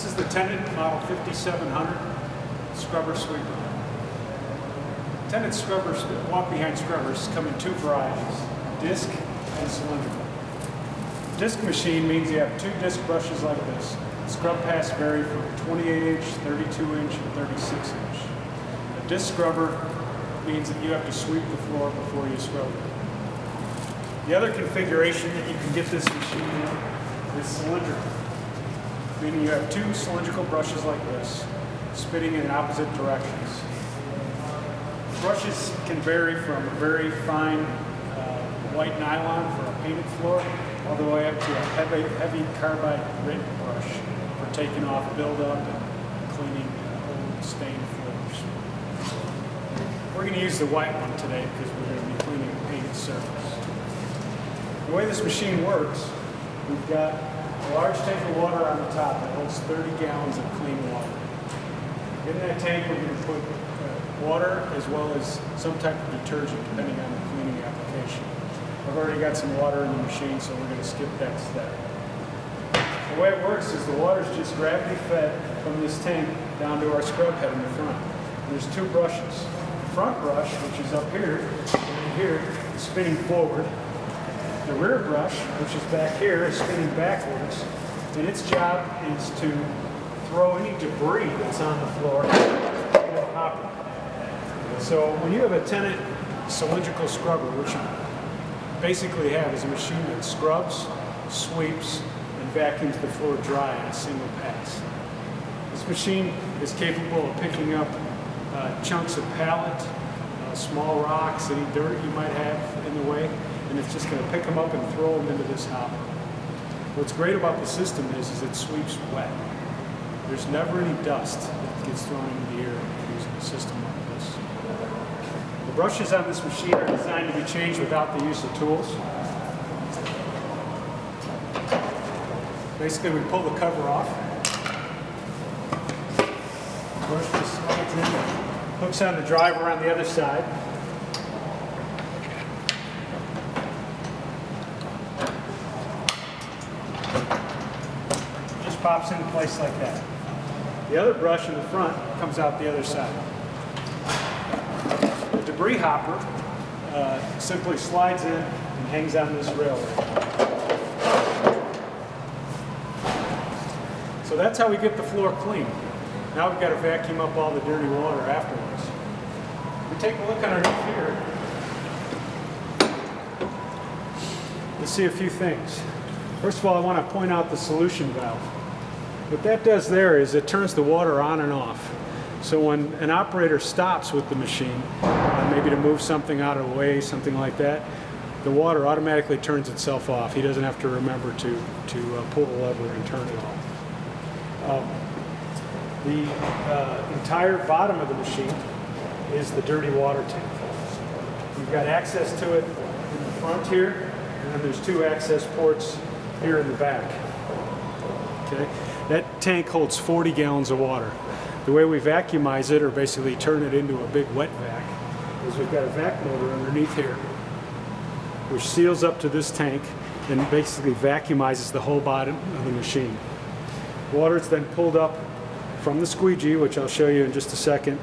is the Tennant model 5700 scrubber sweeper. Tennant scrubbers, walk-behind scrubbers, come in two varieties, disc and cylindrical. Disc machine means you have two disc brushes like this. Scrub paths vary from 28-inch, 32-inch, and 36-inch. A disc scrubber means that you have to sweep the floor before you scrub it. The other configuration that you can get this machine in is cylindrical, meaning you have two cylindrical brushes like this, spinning in opposite directions. Brushes can vary from a very fine white nylon for a painted floor, all the way up to a heavy carbide grit brush for taking off buildup and cleaning old stained floors. We're going to use the white one today because we're going to be cleaning a painted surface. The way this machine works, we've got a large tank of water on the top that holds 30 gallons of clean water. In that tank we're going to put water as well as some type of detergent depending on the cleaning application. I've already got some water in the machine, so we're going to skip that step. The way it works is the water is just gravity fed from this tank down to our scrub head in the front. And there's two brushes. The front brush, which is up here, and here, is spinning forward. The rear brush, which is back here, is spinning backwards, and its job is to throw any debris that's on the floor in a hopper. So when you have a Tennant cylindrical scrubber, which you basically have is a machine that scrubs, sweeps, and vacuums the floor dry in a single pass. This machine is capable of picking up chunks of pallet, small rocks, any dirt you might have in the way, and it's just going to pick them up and throw them into this hopper. What's great about the system is it sweeps wet. There's never any dust that gets thrown into the air using a system like this. The brushes on this machine are designed to be changed without the use of tools. Basically, we pull the cover off. The brush just slides in, hooks on the driver on the other side. Just pops into place like that. The other brush in the front comes out the other side. The debris hopper simply slides in and hangs on this rail. So that's how we get the floor clean. Now we've got to vacuum up all the dirty water afterwards. If we take a look underneath here, you'll see a few things. First of all, I want to point out the solution valve. What that does there is it turns the water on and off. So when an operator stops with the machine, maybe to move something out of the way, something like that, the water automatically turns itself off. He doesn't have to remember to pull the lever and turn it off. The entire bottom of the machine is the dirty water tank. You've got access to it in the front here, and then there's two access ports here in the back. Okay? That tank holds 40 gallons of water. The way we vacuumize it, or basically turn it into a big wet vac, is we've got a vac motor underneath here, which seals up to this tank and basically vacuumizes the whole bottom of the machine. Water is then pulled up from the squeegee, which I'll show you in just a second,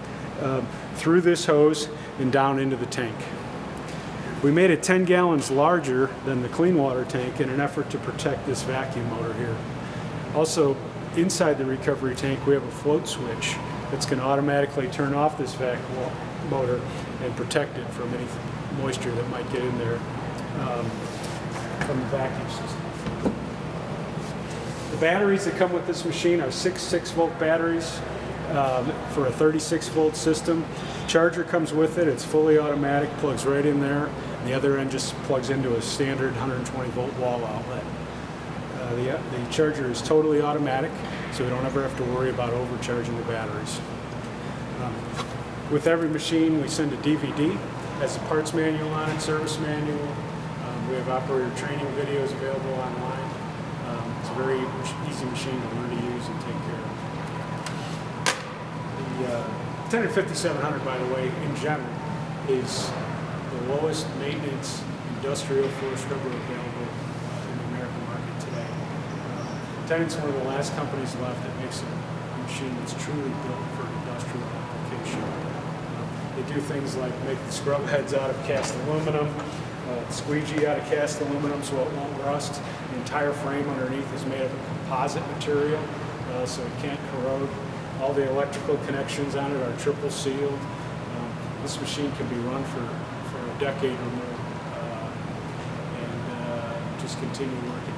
through this hose and down into the tank. We made it 10 gallons larger than the clean water tank in an effort to protect this vacuum motor here. Also, inside the recovery tank, we have a float switch that's going to automatically turn off this vac motor and protect it from any moisture that might get in there from the vacuum system. The batteries that come with this machine are 6-volt batteries for a 36-volt system. Charger comes with it. It's fully automatic, plugs right in there. And the other end just plugs into a standard 120-volt wall outlet. The charger is totally automatic, so we don't ever have to worry about overcharging the batteries. With every machine, we send a DVD, has a parts manual on it, service manual. We have operator training videos available online. It's a very easy machine to learn to use and take care of. The Tennant5700, by the way, in general, is the lowest maintenance industrial floor scrubber available in the American market today. Tennant's one of the last companies left that makes a machine that's truly built for industrial application. They do things like make the scrub heads out of cast aluminum, squeegee out of cast aluminum so it won't rust. The entire frame underneath is made of a composite material, so it can't corrode. All the electrical connections on it are triple sealed. This machine can be run for a decade or more and just continue working.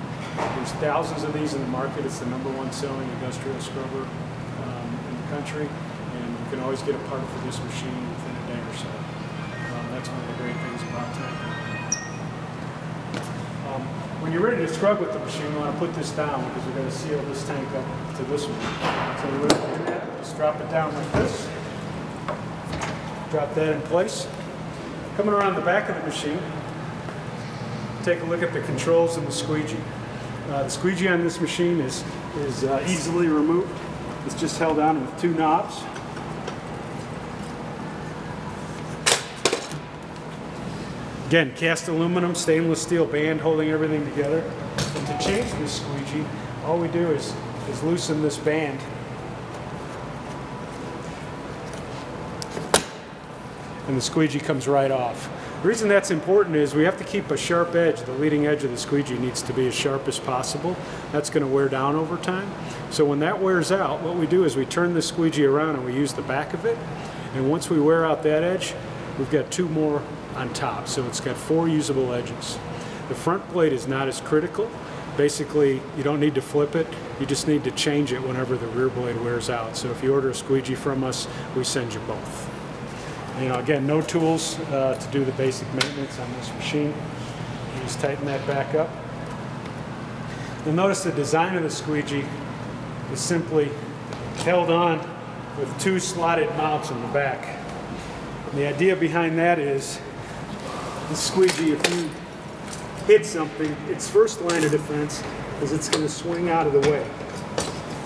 There's thousands of these in the market. It's the #1 selling industrial scrubber in the country, and you can always get a part for this machine within a day or so. That's one of the great things about Tennant. When you're ready to scrub with the machine, you want to put this down because we're going to seal this tank up to this one. So we're going to do that. Just drop it down like this. Drop that in place. Coming around the back of the machine, take a look at the controls and the squeegee. The squeegee on this machine is easily removed. It's just held on with 2 knobs. Again, cast aluminum, stainless steel band holding everything together. And to change this squeegee, all we do is loosen this band. And the squeegee comes right off. The reason that's important is we have to keep a sharp edge. The leading edge of the squeegee needs to be as sharp as possible. That's going to wear down over time. So when that wears out, what we do is we turn the squeegee around and we use the back of it. And once we wear out that edge, we've got 2 more on top. So it's got 4 usable edges. The front blade is not as critical. Basically, you don't need to flip it. You just need to change it whenever the rear blade wears out. So if you order a squeegee from us, we send you both. You know, again, no tools to do the basic maintenance on this machine. You just tighten that back up. You'll notice the design of the squeegee is simply held on with 2 slotted mounts in the back. And the idea behind that is the squeegee, if you hit something, its first line of defense is it's going to swing out of the way.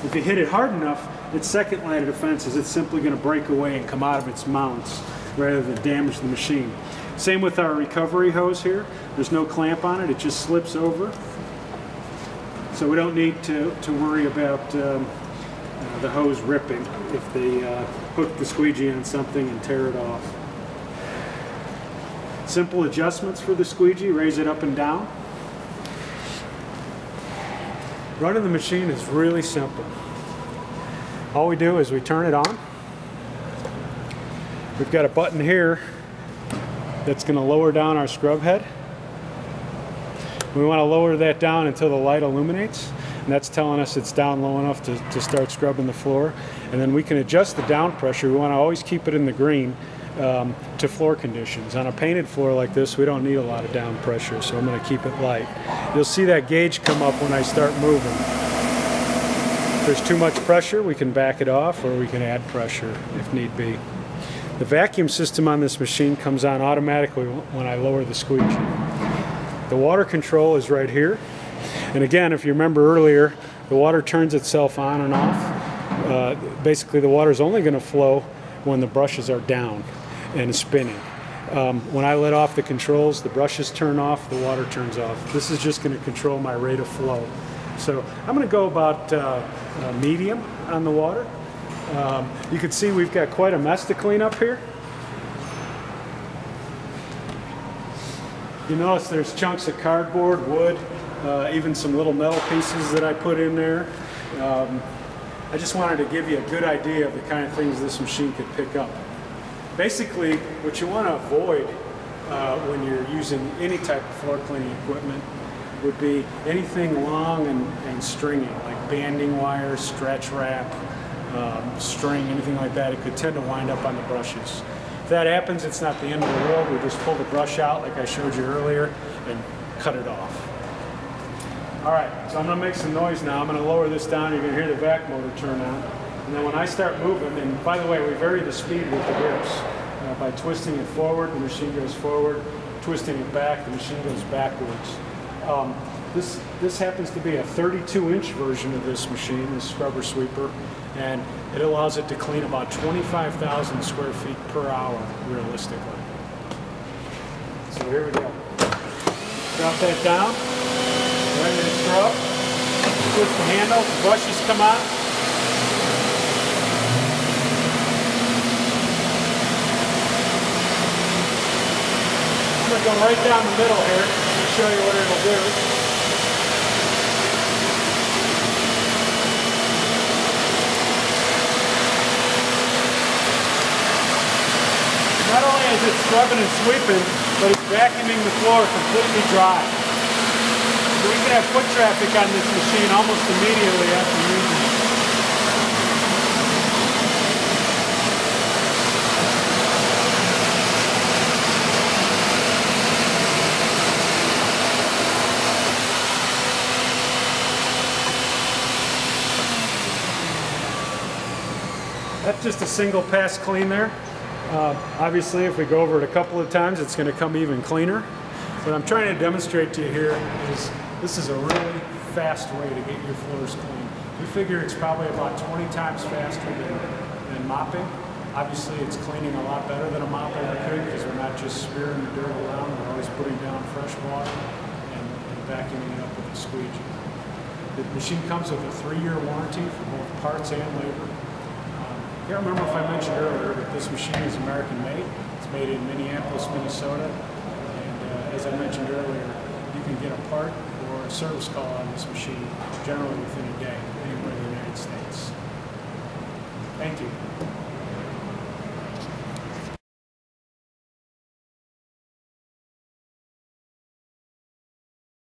If you hit it hard enough, its second line of defense is it's simply going to break away and come out of its mounts rather than damage the machine. Same with our recovery hose here. There's no clamp on it, it just slips over. So we don't need to worry about the hose ripping if they hook the squeegee on something and tear it off. Simple adjustments for the squeegee, raise it up and down. Running the machine is really simple. All we do is we turn it on. We've got a button here that's going to lower down our scrub head. We want to lower that down until the light illuminates, and that's telling us it's down low enough to start scrubbing the floor. And then we can adjust the down pressure. We want to always keep it in the green to floor conditions. On a painted floor like this, we don't need a lot of down pressure, so I'm going to keep it light. You'll see that gauge come up when I start moving. If there's too much pressure, we can back it off, or we can add pressure if need be. The vacuum system on this machine comes on automatically when I lower the squeegee. The water control is right here. And again, if you remember earlier, the water turns itself on and off. Basically, the water is only going to flow when the brushes are down and spinning. When I let off the controls, the brushes turn off, the water turns off. This is just going to control my rate of flow. So I'm going to go about medium on the water. You can see we've got quite a mess to clean up here. You notice there's chunks of cardboard, wood, even some little metal pieces that I put in there. I just wanted to give you a good idea of the kind of things this machine could pick up. Basically, what you want to avoid when you're using any type of floor cleaning equipment would be anything long and stringy, like banding wire, stretch wrap, string, anything like that. It could tend to wind up on the brushes. If that happens, it's not the end of the world. We just pull the brush out like I showed you earlier and cut it off. All right, so I'm going to make some noise now. I'm going to lower this down. You're going to hear the vac motor turn on. And then when I start moving, and by the way, we vary the speed with the grips. By twisting it forward, the machine goes forward. Twisting it back, the machine goes backwards. This happens to be a 32-inch version of this machine, this scrubber sweeper, and it allows it to clean about 25,000 square feet per hour, realistically. So here we go. Drop that down, ready to scrub. Twist the handle, the brushes come out. I'm going to go right down the middle here to show you what it'll do. Not only is it scrubbing and sweeping, but it's vacuuming the floor completely dry. So we can have foot traffic on this machine almost immediately after using it. That's just a single pass clean there. Obviously, if we go over it a couple of times, it's going to come even cleaner. What I'm trying to demonstrate to you here is this is a really fast way to get your floors clean. We figure it's probably about 20 times faster than mopping. Obviously, it's cleaning a lot better than a mop ever could because we're not just smearing the dirt around. We're always putting down fresh water and vacuuming it up with a squeegee. The machine comes with a 3-year warranty for both parts and labor. I can't remember if I mentioned earlier, but this machine is American made. It's made in Minneapolis, Minnesota. And as I mentioned earlier, you can get a part or a service call on this machine generally within a day, anywhere in the United States. Thank you.